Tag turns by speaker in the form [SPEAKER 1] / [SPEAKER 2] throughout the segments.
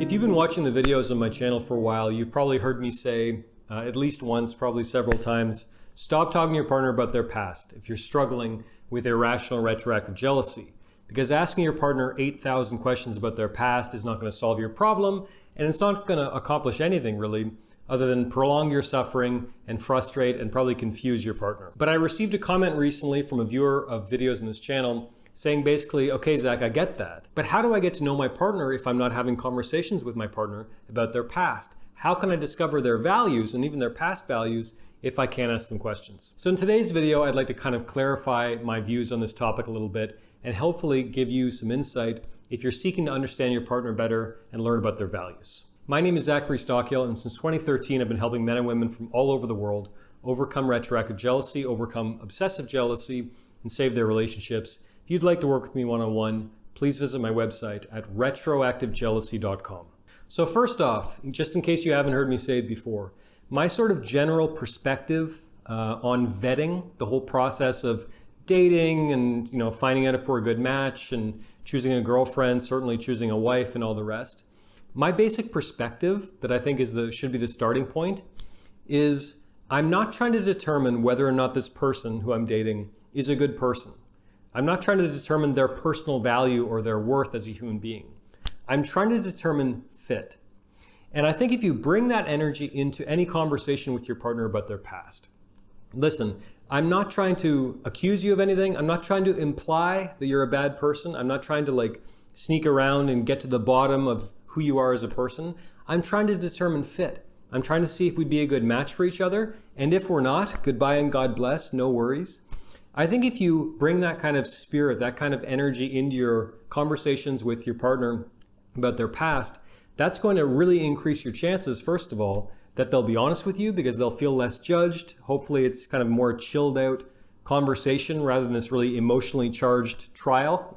[SPEAKER 1] If you've been watching the videos on my channel for a while, you've probably heard me say at least once, probably several times, stop talking to your partner about their past if you're struggling with irrational retroactive jealousy. Because asking your partner 8,000 questions about their past is not going to solve your problem, and it's not going to accomplish anything really other than prolong your suffering and frustrate and probably confuse your partner. But I received a comment recently from a viewer of videos in this channel saying basically, okay, Zach, I get that, but how do I get to know my partner if I'm not having conversations with my partner about their past? How can I discover their values and even their past values if I can't ask them questions? So in today's video, I'd like to kind of clarify my views on this topic a little bit and hopefully give you some insight if you're seeking to understand your partner better and learn about their values. My name is Zachary Stockill, and since 2013, I've been helping men and women from all over the world overcome retroactive jealousy, overcome obsessive jealousy, and save their relationships. If you'd like to work with me one-on-one, please visit my website at retroactivejealousy.com. So first off, just in case you haven't heard me say it before, my sort of general perspective on vetting, the whole process of dating and finding out if we're a good match and choosing a girlfriend, certainly choosing a wife and all the rest. My basic perspective that I think should be the starting point is I'm not trying to determine whether or not this person who I'm dating is a good person. I'm not trying to determine their personal value or their worth as a human being. I'm trying to determine fit. And I think if you bring that energy into any conversation with your partner about their past, listen, I'm not trying to accuse you of anything. I'm not trying to imply that you're a bad person. I'm not trying to sneak around and get to the bottom of who you are as a person. I'm trying to determine fit. I'm trying to see if we'd be a good match for each other. And if we're not, goodbye and God bless, no worries. I think if you bring that kind of spirit, that kind of energy into your conversations with your partner about their past, that's going to really increase your chances, first of all, that they'll be honest with you because they'll feel less judged. Hopefully it's kind of more chilled out conversation rather than this really emotionally charged trial,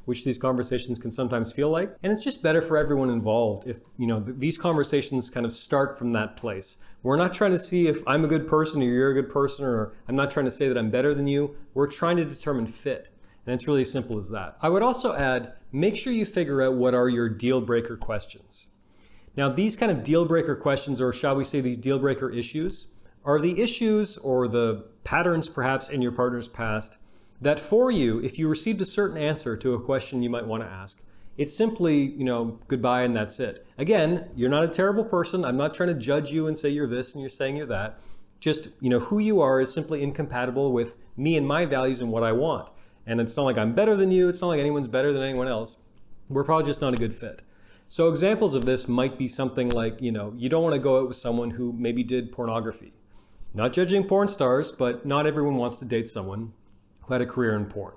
[SPEAKER 1] which these conversations can sometimes feel like. And it's just better for everyone involved if these conversations kind of start from that place. We're not trying to see if I'm a good person or you're a good person, or I'm not trying to say that I'm better than you. We're trying to determine fit. And it's really as simple as that. I would also add, make sure you figure out what are your deal breaker questions. Now, these kind of deal breaker questions, or shall we say these deal breaker issues, are the issues or the patterns perhaps in your partner's past that for you, if you received a certain answer to a question you might want to ask, it's simply, goodbye and that's it. Again, you're not a terrible person. I'm not trying to judge you and say you're this and you're saying you're that. Just, who you are is simply incompatible with me and my values and what I want. And it's not like I'm better than you. It's not like anyone's better than anyone else. We're probably just not a good fit. So examples of this might be something like, you don't want to go out with someone who maybe did pornography. Not judging porn stars, but not everyone wants to date someone who had a career in porn.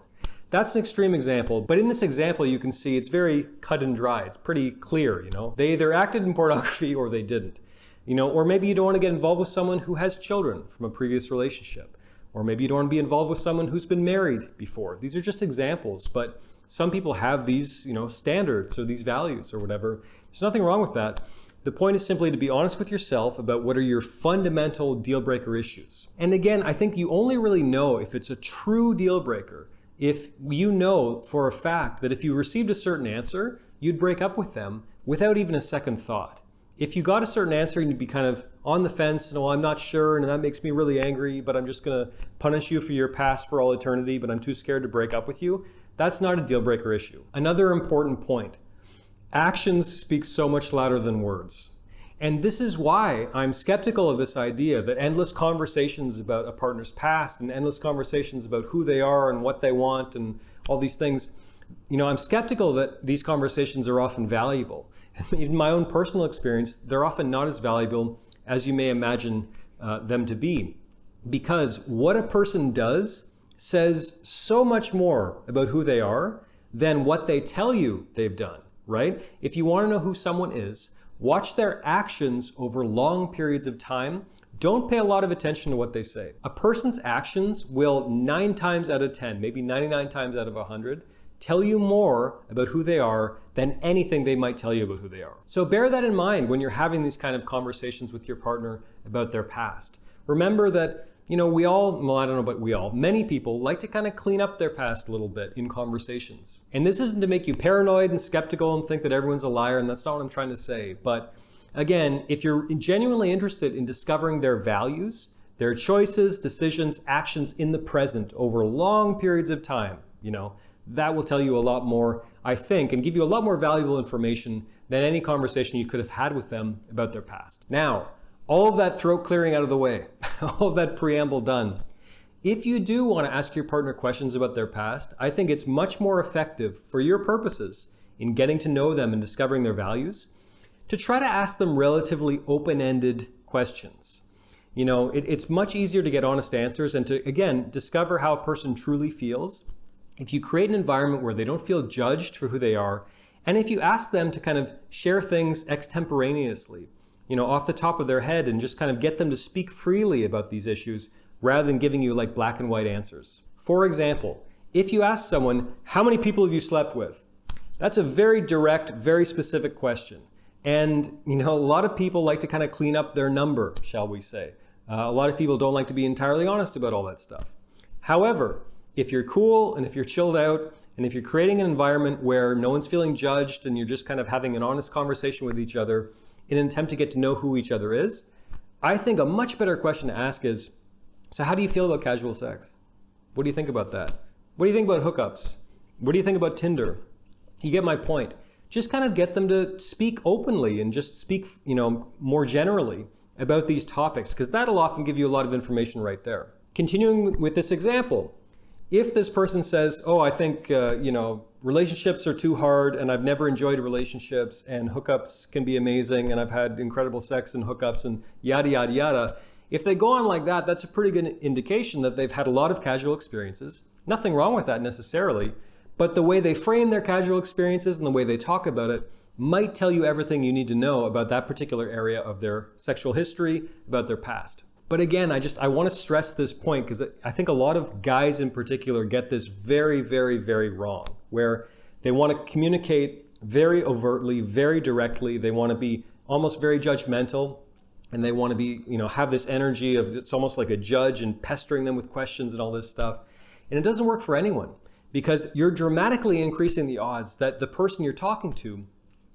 [SPEAKER 1] That's an extreme example, but in this example you can see it's very cut and dry. It's pretty clear, They either acted in pornography or they didn't. Or maybe you don't want to get involved with someone who has children from a previous relationship. Or maybe you don't want to be involved with someone who's been married before. These are just examples, but some people have these, standards or these values or whatever. There's nothing wrong with that. The point is simply to be honest with yourself about what are your fundamental deal breaker issues. And again, I think you only really know if it's a true deal breaker if you know for a fact that if you received a certain answer, you'd break up with them without even a second thought. If you got a certain answer and you'd be kind of on the fence, and I'm not sure, and that makes me really angry, but I'm just going to punish you for your past for all eternity, but I'm too scared to break up with you, that's not a deal breaker issue. Another important point. Actions speak so much louder than words. And this is why I'm skeptical of this idea that endless conversations about a partner's past and endless conversations about who they are and what they want and all these things, I'm skeptical that these conversations are often valuable. In my own personal experience, they're often not as valuable as you may imagine them to be. Because what a person does says so much more about who they are than what they tell you they've done. Right? If you want to know who someone is, watch their actions over long periods of time. Don't pay a lot of attention to what they say. A person's actions will 9 times out of 10, maybe 99 times out of 100, tell you more about who they are than anything they might tell you about who they are. So bear that in mind when you're having these kind of conversations with your partner about their past. Remember that you know, we all, well, I don't know about we all, many people like to kind of clean up their past a little bit in conversations. And this isn't to make you paranoid and skeptical and think that everyone's a liar, and that's not what I'm trying to say. But again, if you're genuinely interested in discovering their values, their choices, decisions, actions in the present over long periods of time, you know, that will tell you a lot more, I think, and give you a lot more valuable information than any conversation you could have had with them about their past. Now, all of that throat clearing out of the way, all of that preamble done. If you do want to ask your partner questions about their past, I think it's much more effective for your purposes in getting to know them and discovering their values to try to ask them relatively open-ended questions. You know, it's much easier to get honest answers and to, again, discover how a person truly feels if you create an environment where they don't feel judged for who they are, and if you ask them to kind of share things extemporaneously, you know, off the top of their head, and just kind of get them to speak freely about these issues rather than giving you like black and white answers. For example, if you ask someone, how many people have you slept with? That's a very direct, very specific question. And, you know, a lot of people like to kind of clean up their number, shall we say. A lot of people don't like to be entirely honest about all that stuff. However, if you're cool and if you're chilled out and if you're creating an environment where no one's feeling judged and you're just kind of having an honest conversation with each other in an attempt to get to know who each other is, I think a much better question to ask is, so how do you feel about casual sex? What do you think about that? What do you think about hookups? What do you think about Tinder? You get my point. Just kind of get them to speak openly and just speak, you know, more generally about these topics, because that'll often give you a lot of information right there. Continuing with this example, if this person says, oh, I think, you know, relationships are too hard and I've never enjoyed relationships and hookups can be amazing and I've had incredible sex and hookups and yada, yada, yada. If they go on like that, that's a pretty good indication that they've had a lot of casual experiences. Nothing wrong with that necessarily, but the way they frame their casual experiences and the way they talk about it might tell you everything you need to know about that particular area of their sexual history, about their past. But again, I want to stress this point because I think a lot of guys in particular get this very, very, very wrong, where they want to communicate very overtly, very directly. They want to be almost very judgmental, and they want to be, you know, have this energy of it's almost like a judge and pestering them with questions and all this stuff. And it doesn't work for anyone, because you're dramatically increasing the odds that the person you're talking to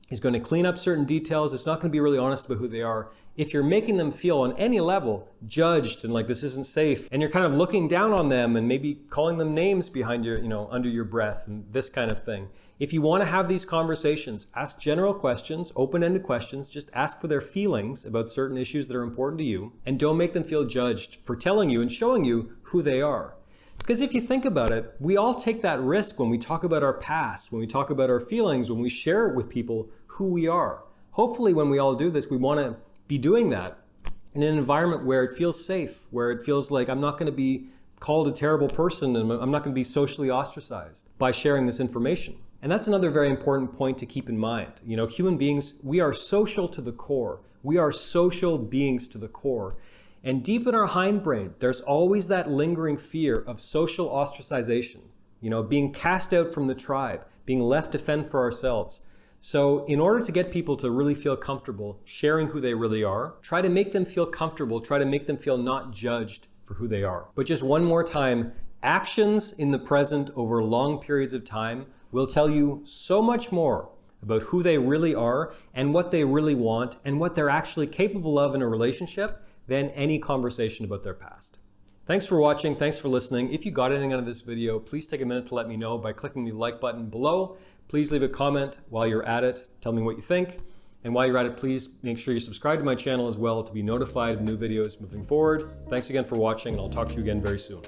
[SPEAKER 1] is going to clean up certain details. It's not going to be really honest about who they are. If you're making them feel on any level judged and like this isn't safe, and you're kind of looking down on them and maybe calling them names behind your, you know, under your breath and this kind of thing. If you want to have these conversations, ask general questions, open-ended questions, just ask for their feelings about certain issues that are important to you, and don't make them feel judged for telling you and showing you who they are. Because if you think about it, we all take that risk when we talk about our past, when we talk about our feelings, when we share with people who we are. Hopefully when we all do this, we want to be doing that in an environment where it feels safe, where it feels like I'm not going to be called a terrible person and I'm not going to be socially ostracized by sharing this information. And that's another very important point to keep in mind. You know, human beings, we are social to the core. We are social beings to the core. And deep in our hindbrain, there's always that lingering fear of social ostracization, you know, being cast out from the tribe, being left to fend for ourselves. So in order to get people to really feel comfortable sharing who they really are, try to make them feel comfortable, try to make them feel not judged for who they are. But just one more time, actions in the present over long periods of time will tell you so much more about who they really are and what they really want and what they're actually capable of in a relationship than any conversation about their past. Thanks for watching. Thanks for listening. If you got anything out of this video, please take a minute to let me know by clicking the like button below. Please leave a comment while you're at it. Tell me what you think. And while you're at it, please make sure you subscribe to my channel as well to be notified of new videos moving forward. Thanks again for watching, and I'll talk to you again very soon.